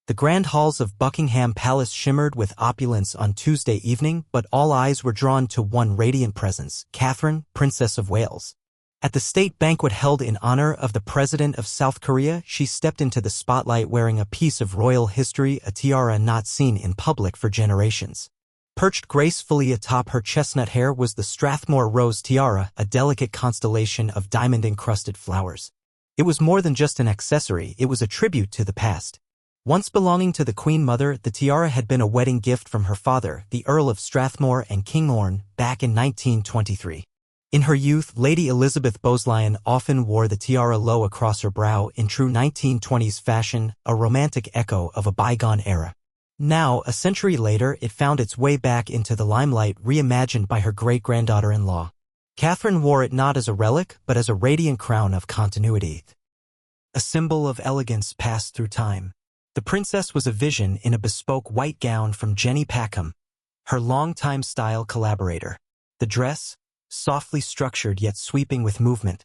The grand halls of Buckingham Palace shimmered with opulence on Tuesday evening, but all eyes were drawn to one radiant presence, Catherine, Princess of Wales. At the state banquet held in honor of the President of South Korea, she stepped into the spotlight wearing a piece of royal history, a tiara not seen in public for generations. Perched gracefully atop her chestnut hair was the Strathmore Rose tiara, a delicate constellation of diamond-encrusted flowers. It was more than just an accessory, it was a tribute to the past. Once belonging to the Queen Mother, the tiara had been a wedding gift from her father, the Earl of Strathmore and Kinghorn, back in 1923. In her youth, Lady Elizabeth Bowes-Lyon often wore the tiara low across her brow in true 1920s fashion, a romantic echo of a bygone era. Now, a century later, it found its way back into the limelight, reimagined by her great-granddaughter-in-law. Catherine wore it not as a relic, but as a radiant crown of continuity. A symbol of elegance passed through time. The princess was a vision in a bespoke white gown from Jenny Packham, her longtime style collaborator. The dress, softly structured yet sweeping with movement,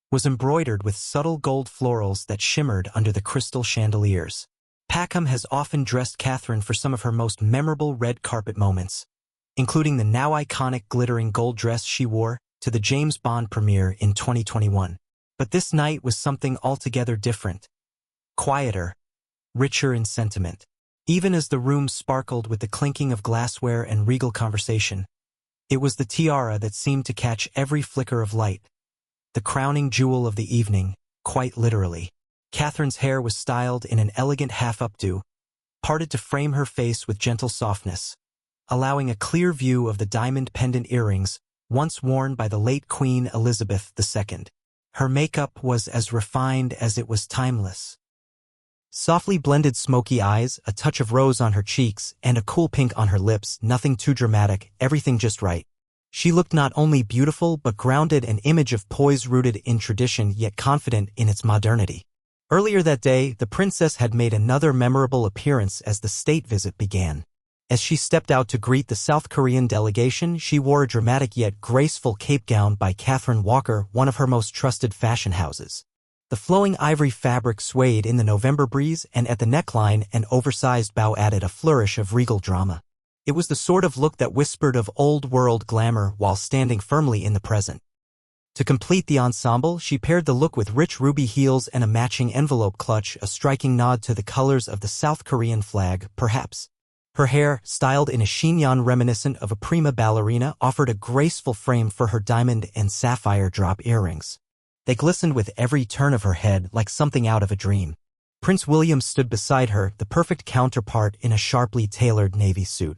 was embroidered with subtle gold florals that shimmered under the crystal chandeliers. Packham has often dressed Catherine for some of her most memorable red carpet moments, including the now iconic glittering gold dress she wore to the James Bond premiere in 2021. But this night was something altogether different. Quieter, richer in sentiment. Even as the room sparkled with the clinking of glassware and regal conversation, it was the tiara that seemed to catch every flicker of light. The crowning jewel of the evening, quite literally. Catherine's hair was styled in an elegant half-updo, parted to frame her face with gentle softness, allowing a clear view of the diamond pendant earrings once worn by the late Queen Elizabeth II. Her makeup was as refined as it was timeless. Softly blended smoky eyes, a touch of rose on her cheeks, and a cool pink on her lips, nothing too dramatic, everything just right. She looked not only beautiful but grounded, an image of poise rooted in tradition yet confident in its modernity. Earlier that day, the princess had made another memorable appearance as the state visit began. As she stepped out to greet the South Korean delegation, she wore a dramatic yet graceful cape gown by Catherine Walker, one of her most trusted fashion houses. The flowing ivory fabric swayed in the November breeze, and at the neckline, an oversized bow added a flourish of regal drama. It was the sort of look that whispered of old-world glamour while standing firmly in the present. To complete the ensemble, she paired the look with rich ruby heels and a matching envelope clutch, a striking nod to the colors of the South Korean flag, perhaps. Her hair, styled in a chignon reminiscent of a prima ballerina, offered a graceful frame for her diamond and sapphire drop earrings. They glistened with every turn of her head like something out of a dream. Prince William stood beside her, the perfect counterpart in a sharply tailored navy suit.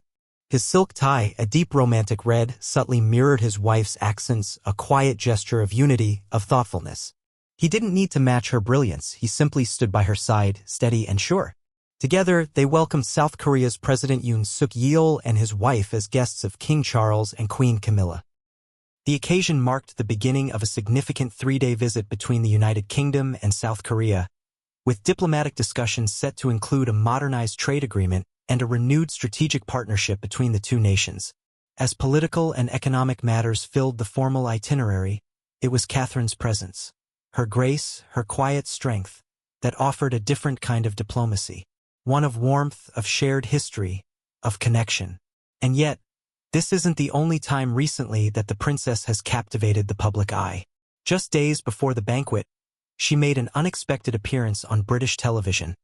His silk tie, a deep romantic red, subtly mirrored his wife's accents, a quiet gesture of unity, of thoughtfulness. He didn't need to match her brilliance, he simply stood by her side, steady and sure. Together, they welcomed South Korea's President Yoon Suk Yeol and his wife as guests of King Charles and Queen Camilla. The occasion marked the beginning of a significant three-day visit between the United Kingdom and South Korea, with diplomatic discussions set to include a modernized trade agreement and a renewed strategic partnership between the two nations. As political and economic matters filled the formal itinerary, it was Catherine's presence, her grace, her quiet strength, that offered a different kind of diplomacy, one of warmth, of shared history, of connection. And yet, this isn't the only time recently that the princess has captivated the public eye. Just days before the banquet, she made an unexpected appearance on British television,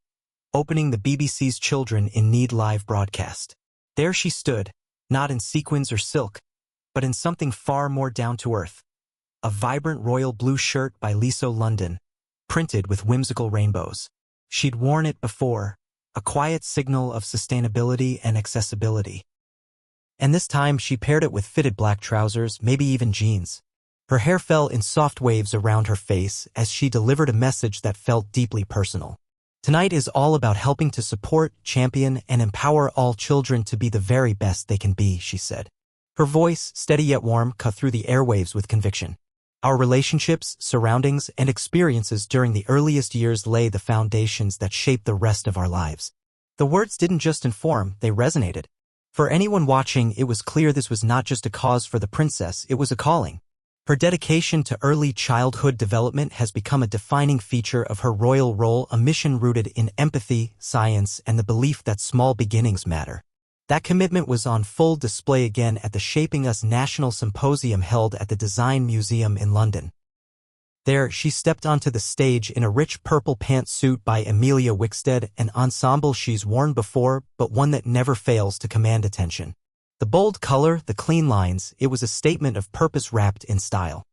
opening the BBC's Children in Need live broadcast. There she stood, not in sequins or silk, but in something far more down-to-earth. A vibrant royal blue shirt by Liso London, printed with whimsical rainbows. She'd worn it before, a quiet signal of sustainability and accessibility. And this time she paired it with fitted black trousers, maybe even jeans. Her hair fell in soft waves around her face as she delivered a message that felt deeply personal. Tonight is all about helping to support, champion, and empower all children to be the very best they can be, she said. Her voice, steady yet warm, cut through the airwaves with conviction. Our relationships, surroundings, and experiences during the earliest years lay the foundations that shape the rest of our lives. The words didn't just inform, they resonated. For anyone watching, it was clear this was not just a cause for the princess, it was a calling. Her dedication to early childhood development has become a defining feature of her royal role, a mission rooted in empathy, science, and the belief that small beginnings matter. That commitment was on full display again at the Shaping Us National Symposium held at the Design Museum in London. There, she stepped onto the stage in a rich purple pantsuit by Emilia Wickstead, an ensemble she's worn before, but one that never fails to command attention. The bold color, the clean lines, it was a statement of purpose wrapped in style.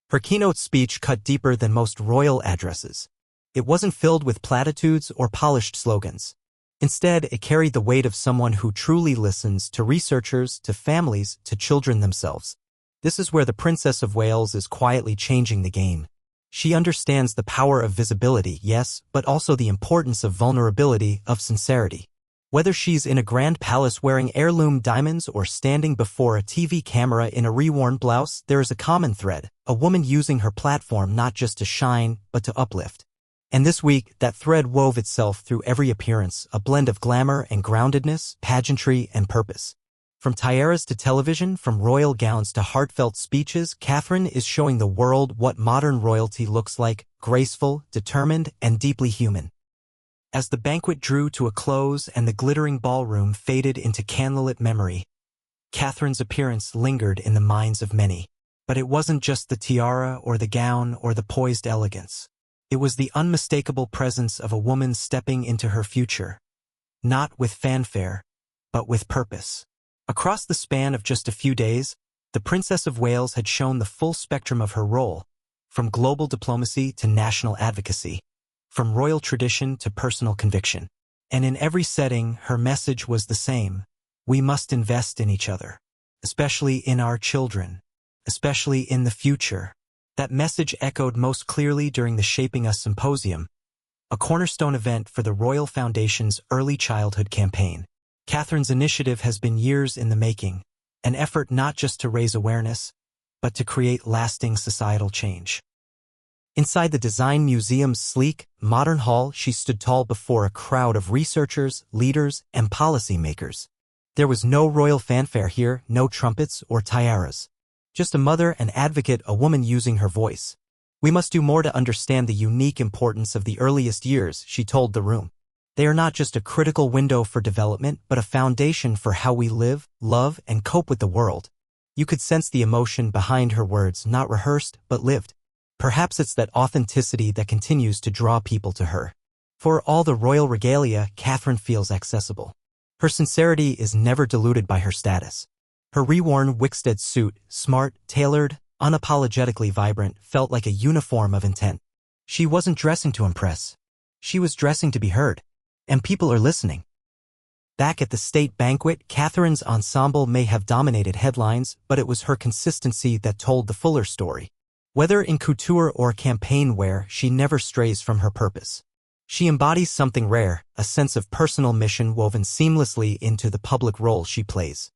Her keynote speech cut deeper than most royal addresses. It wasn't filled with platitudes or polished slogans. Instead, it carried the weight of someone who truly listens to researchers, to families, to children themselves. This is where the Princess of Wales is quietly changing the game. She understands the power of visibility, yes, but also the importance of vulnerability, of sincerity. Whether she's in a grand palace wearing heirloom diamonds or standing before a TV camera in a reworn blouse, there is a common thread, a woman using her platform not just to shine, but to uplift. And this week, that thread wove itself through every appearance, a blend of glamour and groundedness, pageantry and purpose. From tiaras to television, from royal gowns to heartfelt speeches, Catherine is showing the world what modern royalty looks like, graceful, determined, and deeply human. As the banquet drew to a close and the glittering ballroom faded into candlelit memory, Catherine's appearance lingered in the minds of many. But it wasn't just the tiara or the gown or the poised elegance. It was the unmistakable presence of a woman stepping into her future. Not with fanfare, but with purpose. Across the span of just a few days, the Princess of Wales had shown the full spectrum of her role, from global diplomacy to national advocacy, from royal tradition to personal conviction. And in every setting, her message was the same. We must invest in each other, especially in our children, especially in the future. That message echoed most clearly during the Shaping Us Symposium, a cornerstone event for the Royal Foundation's early childhood campaign. Catherine's initiative has been years in the making, an effort not just to raise awareness, but to create lasting societal change. Inside the Design Museum's sleek, modern hall, she stood tall before a crowd of researchers, leaders, and policymakers. There was no royal fanfare here, no trumpets or tiaras. Just a mother, an advocate, a woman using her voice. We must do more to understand the unique importance of the earliest years, she told the room. They are not just a critical window for development, but a foundation for how we live, love, and cope with the world. You could sense the emotion behind her words, not rehearsed, but lived. Perhaps it's that authenticity that continues to draw people to her. For all the royal regalia, Catherine feels accessible. Her sincerity is never diluted by her status. Her reworn Wickstead suit, smart, tailored, unapologetically vibrant, felt like a uniform of intent. She wasn't dressing to impress. She was dressing to be heard. And people are listening. Back at the state banquet, Catherine's ensemble may have dominated headlines, but it was her consistency that told the fuller story. Whether in couture or campaign wear, she never strays from her purpose. She embodies something rare, a sense of personal mission woven seamlessly into the public role she plays.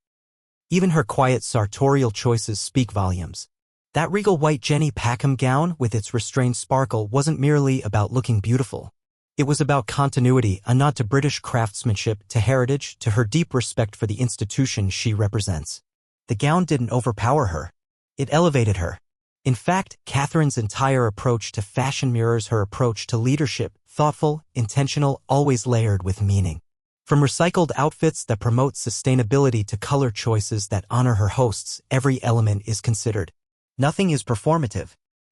Even her quiet sartorial choices speak volumes. That regal white Jenny Packham gown with its restrained sparkle wasn't merely about looking beautiful. It was about continuity, a nod to British craftsmanship, to heritage, to her deep respect for the institution she represents. The gown didn't overpower her. It elevated her. In fact, Catherine's entire approach to fashion mirrors her approach to leadership, thoughtful, intentional, always layered with meaning. From recycled outfits that promote sustainability to color choices that honor her hosts, every element is considered. Nothing is performative.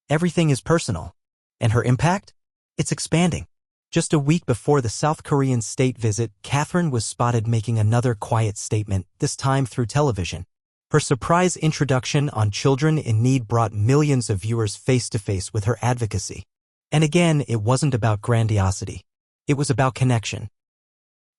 Everything is personal. And her impact? It's expanding. Just a week before the South Korean state visit, Catherine was spotted making another quiet statement, this time through television. Her surprise introduction on Children in Need brought millions of viewers face-to-face with her advocacy. And again, it wasn't about grandiosity. It was about connection.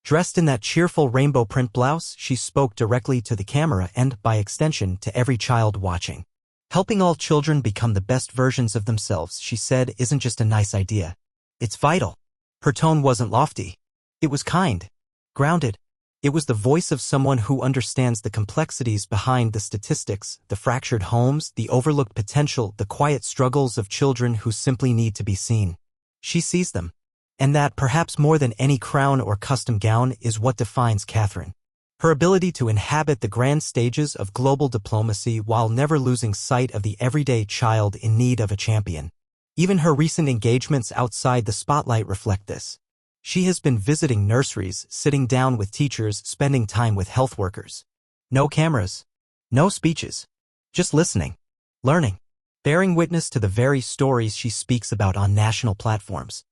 Dressed in that cheerful rainbow print blouse, she spoke directly to the camera and, by extension, to every child watching. Helping all children become the best versions of themselves, she said, isn't just a nice idea. It's vital. Her tone wasn't lofty. It was kind, grounded. It was the voice of someone who understands the complexities behind the statistics, the fractured homes, the overlooked potential, the quiet struggles of children who simply need to be seen. She sees them. And that, perhaps more than any crown or custom gown, is what defines Catherine. Her ability to inhabit the grand stages of global diplomacy while never losing sight of the everyday child in need of a champion. Even her recent engagements outside the spotlight reflect this. She has been visiting nurseries, sitting down with teachers, spending time with health workers. No cameras. No speeches. Just listening. Learning. Bearing witness to the very stories she speaks about on national platforms.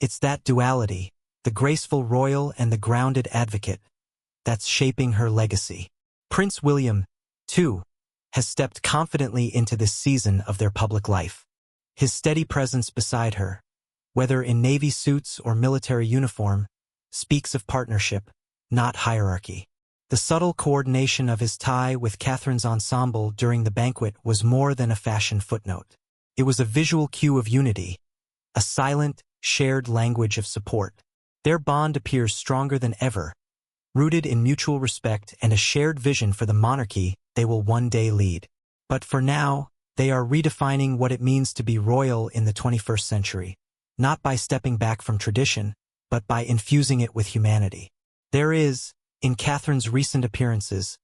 It's that duality, the graceful royal and the grounded advocate, that's shaping her legacy. Prince William, too, has stepped confidently into this season of their public life. His steady presence beside her, whether in navy suits or military uniform, speaks of partnership, not hierarchy. The subtle coordination of his tie with Catherine's ensemble during the banquet was more than a fashion footnote. It was a visual cue of unity, a silent, shared language of support. Their bond appears stronger than ever, rooted in mutual respect and a shared vision for the monarchy they will one day lead. But for now, they are redefining what it means to be royal in the 21st century, not by stepping back from tradition, but by infusing it with humanity. There is, in Catherine's recent appearances,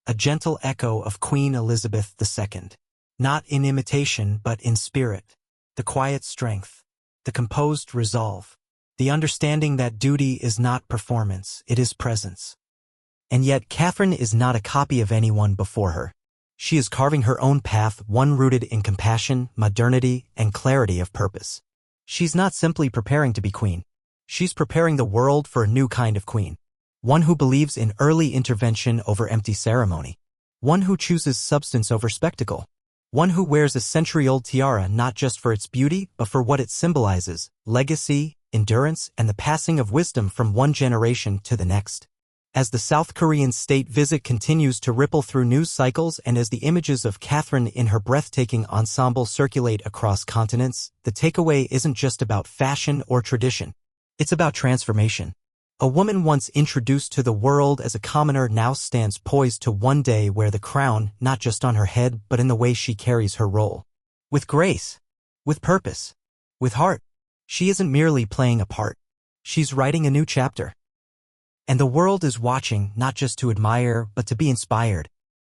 a gentle echo of Queen Elizabeth II, not in imitation but in spirit, the quiet strength, the composed resolve, the understanding that duty is not performance, it is presence. And yet Catherine is not a copy of anyone before her. She is carving her own path, one rooted in compassion, modernity, and clarity of purpose. She's not simply preparing to be queen. She's preparing the world for a new kind of queen. One who believes in early intervention over empty ceremony. One who chooses substance over spectacle. One who wears a century-old tiara not just for its beauty, but for what it symbolizes, legacy, endurance, and the passing of wisdom from one generation to the next. As the South Korean state visit continues to ripple through news cycles and as the images of Catherine in her breathtaking ensemble circulate across continents, the takeaway isn't just about fashion or tradition. It's about transformation. A woman once introduced to the world as a commoner now stands poised to one day wear the crown not just on her head but in the way she carries her role. With grace. With purpose. With heart. She isn't merely playing a part. She's writing a new chapter. And the world is watching not just to admire but to be inspired.